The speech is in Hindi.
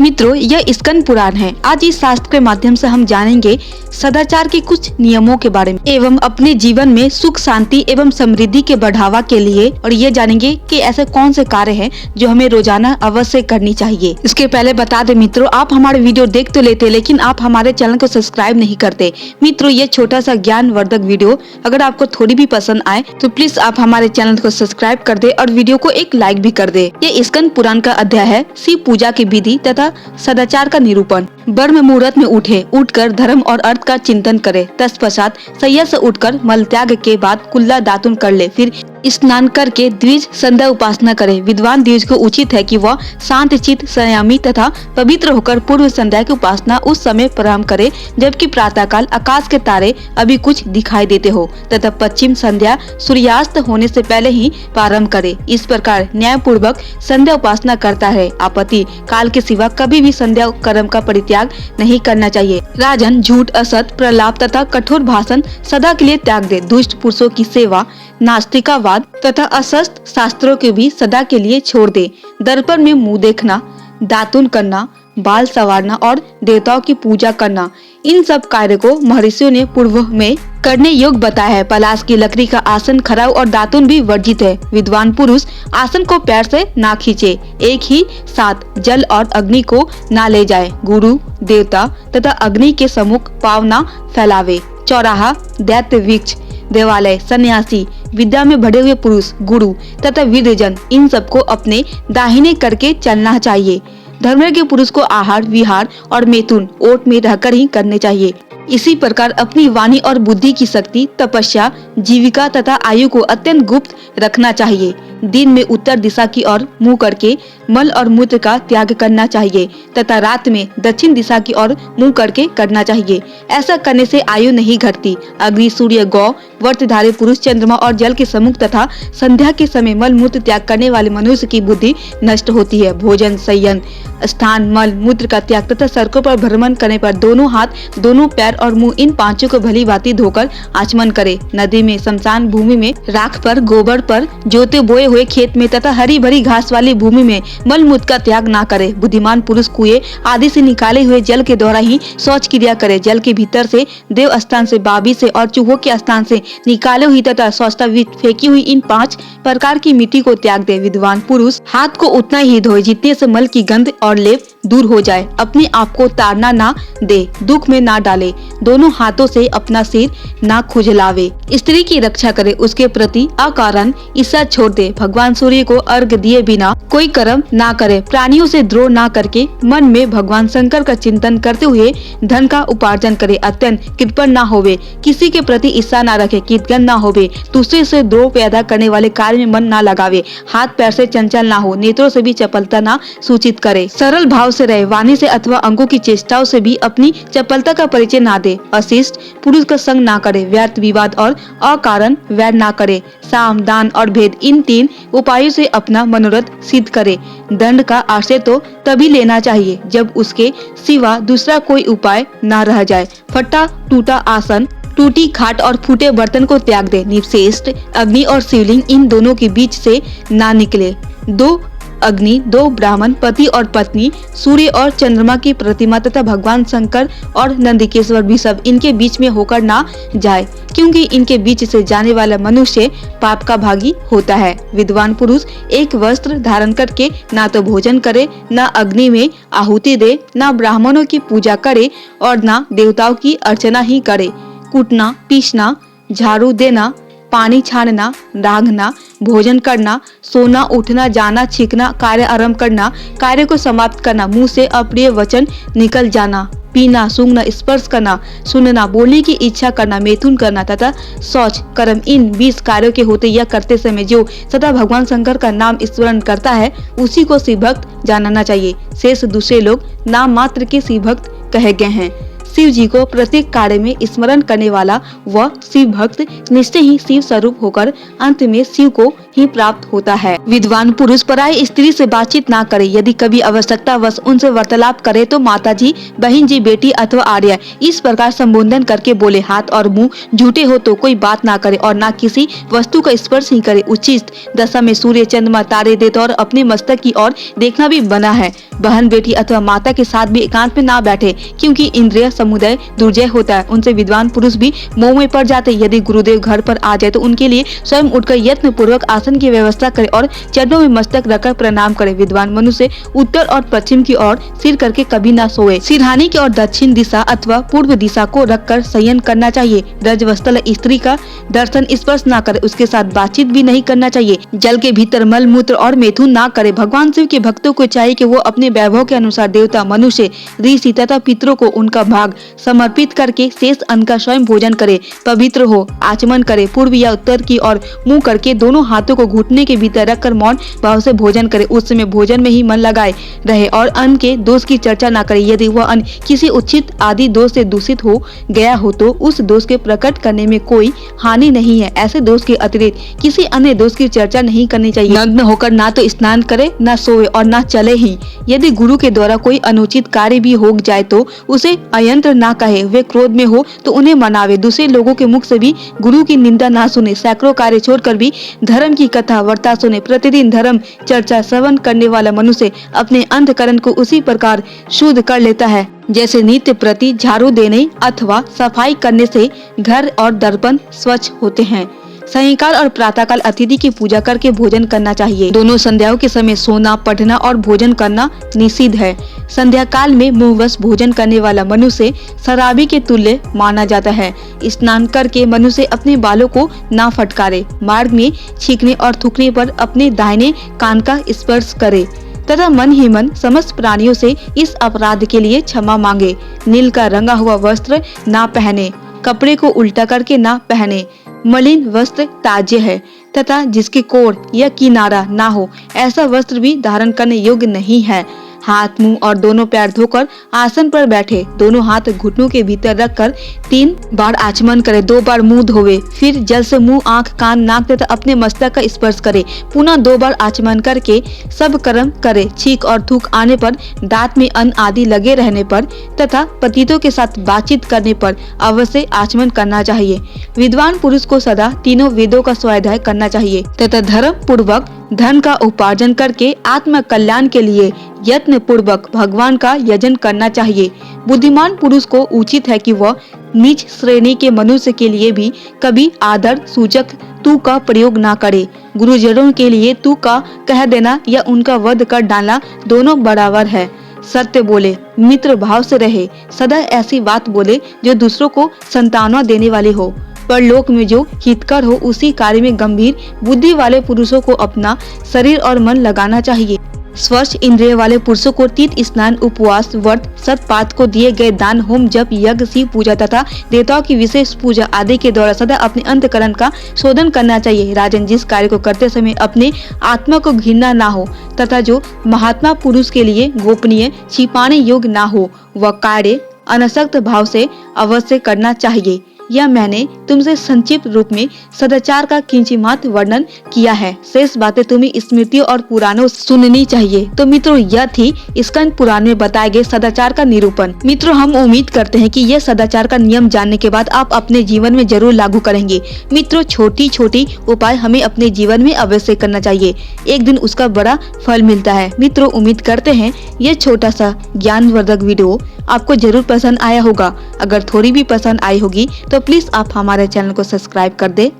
मित्रों, यह स्कंद पुराण है। आज इस शास्त्र के माध्यम से हम जानेंगे सदाचार के कुछ नियमों के बारे में एवं अपने जीवन में सुख शांति एवं समृद्धि के बढ़ावा के लिए, और ये जानेंगे कि ऐसे कौन से कार्य हैं जो हमें रोजाना अवश्य करनी चाहिए। इसके पहले बता दें मित्रों, आप हमारे वीडियो देख तो लेते लेकिन आप हमारे चैनल को सब्सक्राइब नहीं करते। मित्रों, ये छोटा सा ज्ञानवर्धक वीडियो अगर आपको थोड़ी भी पसंद आए तो प्लीज आप हमारे चैनल को सब्सक्राइब कर दे और वीडियो को एक लाइक भी कर दे। ये स्कंद पुराण का अध्याय है शिव पूजा की विधि तथा सदाचार का निरूपण। ब्रह्म मुहूर्त में उठकर धर्म और अर्थ का चिंतन करे। तत्पश्चात शैया से उठकर मल त्याग के बाद कुल्ला दातुन कर ले, फिर स्नान करके द्विज संध्या उपासना करे। विद्वान द्विज को उचित है कि वह शांत चित्त संयमी तथा पवित्र होकर पूर्व संध्या की उपासना उस समय प्रारंभ करे जबकि प्रातः काल आकाश के तारे अभी कुछ दिखाई देते हो तथा पश्चिम संध्या सूर्यास्त होने से पहले ही प्रारंभ करे। इस प्रकार न्याय पूर्वक संध्या उपासना करता है। आपत्ति काल के सिवा कभी भी संध्या कर्म का परित्याग नहीं करना चाहिए। राजन झूठ, असत, प्रलाप तथा कठोर भाषण सदा के लिए त्याग दे। दुष्ट पुरुषों की सेवा, नास्तिकावाद तथा असस्त शास्त्रों के भी सदा के लिए छोड़ दे। दर्पण में मुंह देखना, दातुन करना, बाल संवारना और देवताओं की पूजा करना, इन सब कार्य को महर्षियों ने पूर्व में करने योग्य बताया है। पलाश की लकड़ी का आसन, खराव और दातुन भी वर्जित है। विद्वान पुरुष आसन को पैर से ना खींचे। एक ही साथ जल और अग्नि को ना ले जाए। गुरु, देवता तथा अग्नि के सम्मुख पाँव ना फैलावे। चौराहा, दैत्य वृक्ष, देवालय, सन्यासी, विद्या में बढ़े हुए पुरुष, गुरु तथा विद्वजन, इन सबको अपने दाहिने करके चलना चाहिए। धर्मज्ञ पुरुष को आहार, विहार और मैथुन ओट में रहकर ही करने चाहिए। इसी प्रकार अपनी वाणी और बुद्धि की शक्ति, तपस्या, जीविका तथा आयु को अत्यंत गुप्त रखना चाहिए। दिन में उत्तर दिशा की ओर मुंह करके मल और मूत्र का त्याग करना चाहिए तथा रात में दक्षिण दिशा की ओर मुंह करके करना चाहिए। ऐसा करने से आयु नहीं घटती। अग्नि, सूर्य, गौ, व्रतधारी पुरुष, चंद्रमा और जल के सम्मुख तथा संध्या के समय मल मूत्र त्याग करने वाले मनुष्य की बुद्धि नष्ट होती है। भोजन, शयन स्थान, मल मूत्र का त्याग तथा सड़कों पर भ्रमण करने पर दोनों हाथ, दोनों पैर और मुंह, इन पांचों को भली भांति धोकर आचमन करे। नदी में, शमशान भूमि में, राख पर, गोबर पर, जोते बोए हुए खेत में तथा हरी भरी घास वाली भूमि में मल मूत्र का त्याग ना करे। बुद्धिमान पुरुष कुएं आदि से निकाले हुए जल के द्वारा ही शौच क्रिया करे। जल के भीतर से, देव स्थान से, बाबी से और चूहों के स्थान से निकाले हुई तथा शौचता फेंकी हुई इन 5 प्रकार की मिट्टी को त्याग दे। विद्वान पुरुष हाथ को उतना ही धोए जितने से मल की गंध और लेप दूर हो जाए। अपने आप को ताड़ना ना दे, दुख में ना डाले। दोनों हाथों से अपना सिर ना खुजलावे। स्त्री की रक्षा करे, उसके प्रति अकारण ईर्ष्या छोड़ दे। भगवान सूर्य को अर्घ दिए बिना कोई कर्म ना करे। प्राणियों से द्रोह ना करके मन में भगवान शंकर का चिंतन करते हुए धन का उपार्जन करे। अत्यंत कृपण ना होवे, किसी के प्रति ईर्ष्या ना रखे, कीर्तन ना होवे, दूसरे से द्रोह पैदा करने वाले कार्य में मन ना लगावे, हाथ पैर से चंचल ना हो, नेत्रों से भी चपलता ना सूचित करे, सरल भाव से रहे, वाणी से अथवा अंगों की चेष्टाओं से भी अपनी चपलता का परिचय ना दे। अशिष्ट पुरुष का संग ना करे, व्यर्थ विवाद और अकारण वैर ना करे। साम, दान और भेद, इन 3 उपायों से अपना मनोरथ सिद्ध करे। दंड का आश्रय तो तभी लेना चाहिए जब उसके सिवा दूसरा कोई उपाय ना रह जाए। फटा टूटा आसन, टूटी खाट और फूटे बर्तन को त्याग दे। निवश्रेष्ठ अग्नि और शिवलिंग, इन दोनों के बीच से ना निकले। 2 अग्नि, 2 ब्राह्मण, पति और पत्नी, सूर्य और चंद्रमा की प्रतिमा तथा भगवान शंकर और नंदिकेश्वर भी सब इनके बीच में होकर ना जाए, क्योंकि इनके बीच से जाने वाला मनुष्य पाप का भागी होता है। विद्वान पुरुष एक वस्त्र धारण करके ना तो भोजन करे, ना अग्नि में आहुति दे, ना ब्राह्मणों की पूजा करे और ना देवताओं की अर्चना ही करे। कूटना, पीसना, झाड़ू देना, पानी छानना, रांगना, भोजन करना, सोना, उठना, जाना, छींकना, कार्य आरंभ करना, कार्य को समाप्त करना, मुंह से अप्रिय वचन निकल जाना, पीना, सूंघना, स्पर्श करना, सुनना, बोलने की इच्छा करना, मैथुन करना तथा शौच कर्म, इन 20 कार्यों के होते या करते समय जो सदा भगवान शंकर का नाम स्मरण करता है उसी को शिव भक्त जानना चाहिए। शेष दूसरे लोग नाम मात्र के शिव भक्त कहे गए हैं। शिव जी को प्रत्येक कार्य में स्मरण करने वाला वह शिव भक्त निश्चय ही शिव स्वरूप होकर अंत में शिव को ही प्राप्त होता है। विद्वान पुरुष पराई स्त्री से बातचीत ना करे। यदि कभी आवश्यकता वश उनसे वार्तालाप करे तो माता जी, बहन जी, बेटी अथवा आर्या इस प्रकार संबोधन करके बोले। हाथ और मुंह झूठे हो तो कोई बात ना करे और ना किसी वस्तु का स्पर्श ही करे। उचित दशा में सूर्य, चंद्रमा, तारे, देवता और अपने मस्तक की ओर देखना भी बना है। बहन, बेटी अथवा माता के साथ भी एकांत में ना बैठे, क्योंकि इंद्रिय समुदाय दुर्जय होता है। उनसे विद्वान पुरुष भी मोह में पड़ जाते। यदि गुरुदेव घर पर आ जाए तो उनके लिए स्वयं उठकर यत्न पूर्वक आसन की व्यवस्था करे और चरणों में मस्तक रखकर प्रणाम करे। विद्वान मनुष्य उत्तर और पश्चिम की ओर सिर करके कभी ना सोए। सिरहाने की ओर दक्षिण दिशा अथवा पूर्व दिशा को रखकर शयन करना चाहिए। रजवस्त्र स्त्री का दर्शन स्पर्श ना करे, उसके साथ बातचीत भी नहीं करना चाहिए। जल के भीतर मल मूत्र और मैथुन ना करे। भगवान शिव के भक्तों को चाहिए कि वो अपने वैभव के अनुसार देवता, मनुष्य, ऋषि तथा पितरों को उनका भाग समर्पित करके शेष अन्न का स्वयं भोजन करे। पवित्र हो आचमन करे। पूर्व या उत्तर की ओर मुंह करके दोनों हाथों को घुटने के भीतर रखकर मौन भाव से भोजन करे। उस समय भोजन में ही मन लगाए रहे और अन्न के दोष की चर्चा ना करे। यदि वह अन्न किसी उचित आदि दोष से दूषित हो गया हो तो उस दोष के प्रकट करने में कोई हानि नहीं है। ऐसे दोष के अतिरिक्त किसी अन्य दोष की चर्चा नहीं करनी चाहिए। नग्न होकर ना तो स्नान करे, ना सोए और ना चले ही। यदि गुरु के द्वारा कोई अनुचित कार्य भी हो जाए तो उसे अयंत्र ना कहे। वे क्रोध में हो तो उन्हें मनावे। दूसरे लोगों के मुख से भी गुरु की निंदा ना सुने। सैकड़ों कार्य छोड़कर भी धर्म की कथा वार्ता सुने। प्रतिदिन धर्म चर्चा श्रवण करने वाला मनुष्य अपने अंतःकरण को उसी प्रकार शुद्ध कर लेता है जैसे नित्य प्रति झाड़ू देने अथवा सफाई करने से घर और दर्पण स्वच्छ होते हैं। सायंकाल और प्रातःकाल अतिथि की पूजा करके भोजन करना चाहिए। दोनों संध्याओं के समय सोना, पढ़ना और भोजन करना निषिद्ध है। संध्या काल में मुंहवश भोजन करने वाला मनुष्य शराबी के तुल्य माना जाता है। स्नान करके मनुष्य अपने बालों को ना फटकारे। मार्ग में छींकने और थूकने पर अपने दाहिने कान का स्पर्श करे तथा मन ही मन समस्त प्राणियों से इस अपराध के लिए क्षमा मांगे। नील का रंगा हुआ वस्त्र ना पहने। कपड़े को उल्टा करके ना पहने। मलिन वस्त्र ताज्य है तथा जिसके कोर या किनारा ना हो ऐसा वस्त्र भी धारण करने योग्य नहीं है। हाथ, मुंह और दोनों पैर धोकर आसन पर बैठे। दोनों हाथ घुटनों के भीतर रखकर 3 बार आचमन करे। 2 बार मुंह धोवे। फिर जल से मुंह, आंख, कान, नाक तथा अपने मस्तक का स्पर्श करे। पुनः 2 बार आचमन करके सब कर्म करे। छींक और थूक आने पर, दांत में अन्न आदि लगे रहने पर तथा पतितों के साथ बातचीत करने पर अवश्य आचमन करना चाहिए। विद्वान पुरुष को सदा तीनों वेदों का स्वाध्याय करना चाहिए तथा धर्म पूर्वक धन का उपार्जन करके आत्म कल्याण के लिए यत्न पूर्वक भगवान का यजन करना चाहिए। बुद्धिमान पुरुष को उचित है कि वह नीच श्रेणी के मनुष्य के लिए भी कभी आदर सूचक तू का प्रयोग ना करे। गुरुजनों के लिए तू का कह देना या उनका वध कर डालना दोनों बराबर है। सत्य बोले, मित्र भाव से रहे। सदा ऐसी बात बोले जो दूसरों को सांत्वना देने वाली हो। परलोक में जो हितकर हो उसी कार्य में गंभीर बुद्धि वाले पुरुषों को अपना शरीर और मन लगाना चाहिए। स्वच्छ इंद्रिय वाले पुरुषों को तीर्थ स्नान, उपवास, व्रत, सतपात को दिए गए दान, होम, जप, यज्ञ, शिव पूजा तथा देवताओं की विशेष पूजा आदि के द्वारा सदा अपने अंतःकरण का शोधन करना चाहिए। राजन, जिस कार्य को करते समय अपने आत्मा को घृणा ना हो तथा जो महात्मा पुरुष के लिए गोपनीय, छिपाने योग्य ना हो वह कार्य अनासक्त भाव से अवश्य करना चाहिए। यह मैंने तुमसे संक्षिप्त रूप में सदाचार का किंचित वर्णन किया है। शेष बातें तुम्हें स्मृतियों और पुराणों से सुननी चाहिए। तो मित्रों, यह थी स्कंद पुराण में बताए गए सदाचार का निरूपण। मित्रों, हम उम्मीद करते हैं कि यह सदाचार का नियम जानने के बाद आप अपने जीवन में जरूर लागू करेंगे। मित्रों, छोटी छोटी उपाय हमें अपने जीवन में अवश्य करना चाहिए। एक दिन उसका बड़ा फल मिलता है। मित्रों, उम्मीद करते हैं यह छोटा सा ज्ञानवर्धक वीडियो आपको जरूर पसंद आया होगा। अगर थोड़ी भी पसंद आई होगी तो प्लीज आप हमारे चैनल को सब्सक्राइब कर दे।